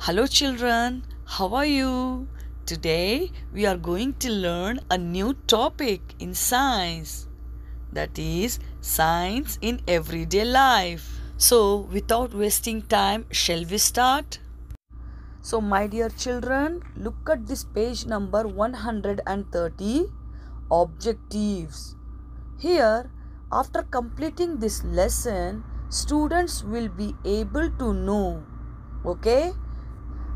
Hello children, how are you? Today we are going to learn a new topic in science, that is science in everyday life. So without wasting time, shall we start? So my dear children, look at this page number 130, objectives. Here, after completing this lesson, students will be able to know, okay?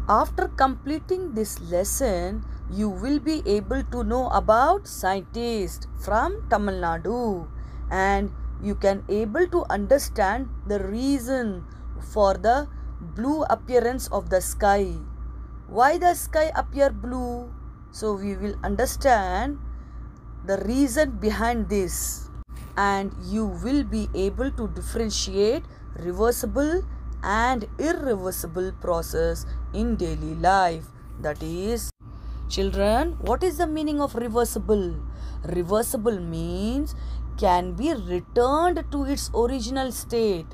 After completing this lesson, you will be able to know about scientists from Tamil Nadu, and you can able to understand the reason for the blue appearance of the sky. Why the sky appear blue? So we will understand the reason behind this, and you will be able to differentiate reversible and irreversible process in daily life. That is, children, what is the meaning of reversible? Reversible means can be returned to its original state,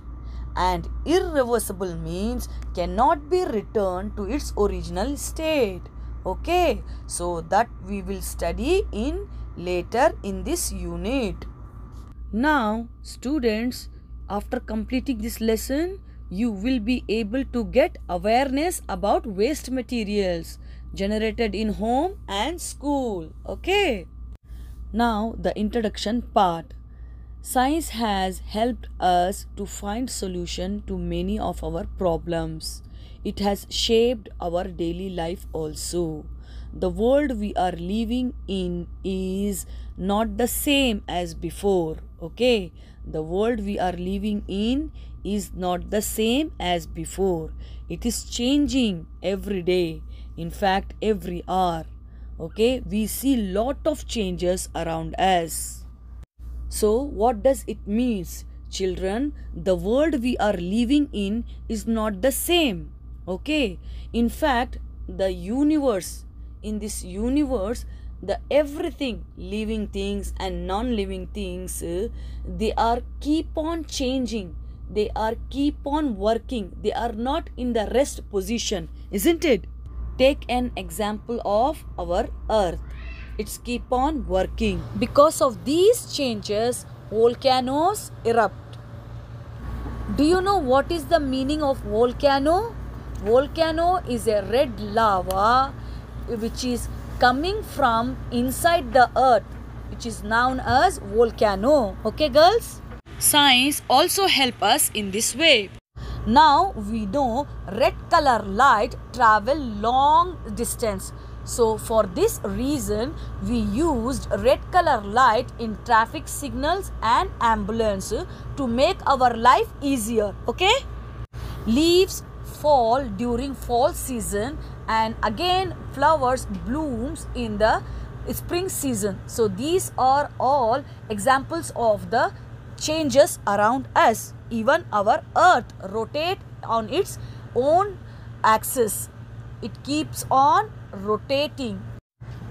and irreversible means cannot be returned to its original state. Okay, so that we will study in later in this unit. Now, students, after completing this lesson, you will be able to get awareness about waste materials generated in home and school. Okay. Now, the introduction part. Science has helped us to find solution to many of our problems. It has shaped our daily life also. The world we are living in is not the same as before. Okay, the world we are living in is not the same as before. It is changing every day, in fact every hour. Okay, we see lot of changes around us. So what does it mean? Children, the world we are living in is not the same. Okay, in fact the universe, in this universe, the everything, living things and non-living things, they are keep on changing, they are keep on working, they are not in the rest position, isn't it? Take an example of our earth. It's keep on working. Because of these changes, volcanoes erupt. Do you know what is the meaning of volcano? Volcano is a red lava which is coming from inside the earth, which is known as volcano. Okay, girls? Science also help us in this way. Now we know red color light travel long distance. So for this reason, we used red color light in traffic signals and ambulance to make our life easier. Okay? Leaves fall during fall season, and again flowers blooms in the spring season. So these are all examples of the changes around us. Even our earth rotates on its own axis. It keeps on rotating,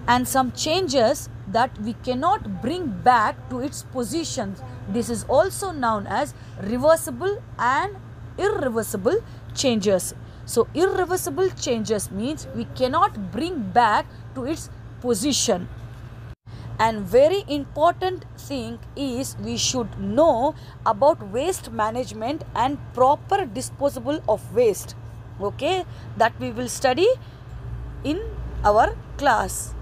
and some changes that we cannot bring back to its position. This is also known as reversible and irreversible changes. So irreversible changes means we cannot bring back to its position. And very important thing is we should know about waste management and proper disposal of waste. Okay, that we will study in our class.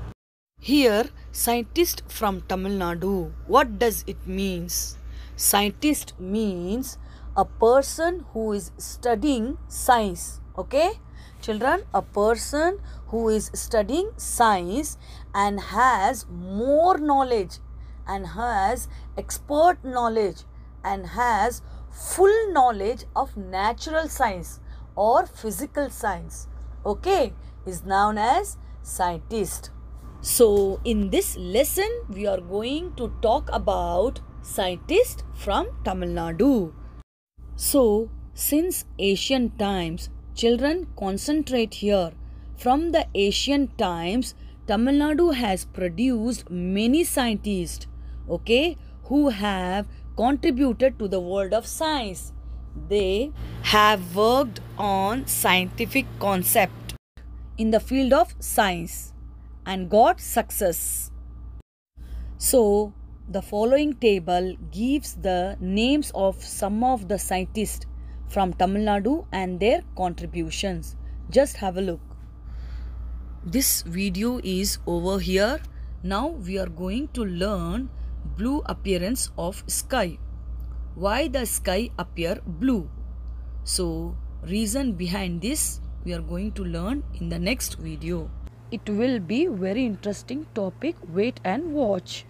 Here, scientist from Tamil Nadu. What does it means? Scientist means a person who is studying science. Okay, children, a person who is studying science and has more knowledge and has expert knowledge and has full knowledge of natural science or physical science, okay, is known as scientist. So in this lesson we are going to talk about scientists from Tamil Nadu. So since ancient times, children, concentrate here. From the ancient times, Tamil Nadu has produced many scientists, okay, who have contributed to the world of science. They have worked on scientific concept in the field of science and got success. So, the following table gives the names of some of the scientists from Tamil Nadu and their contributions. Just have a look. This video is over here. Now we are going to learn blue appearance of sky. Why the sky appear blue? So, reason behind this we are going to learn in the next video. It will be very interesting topic. Wait and watch.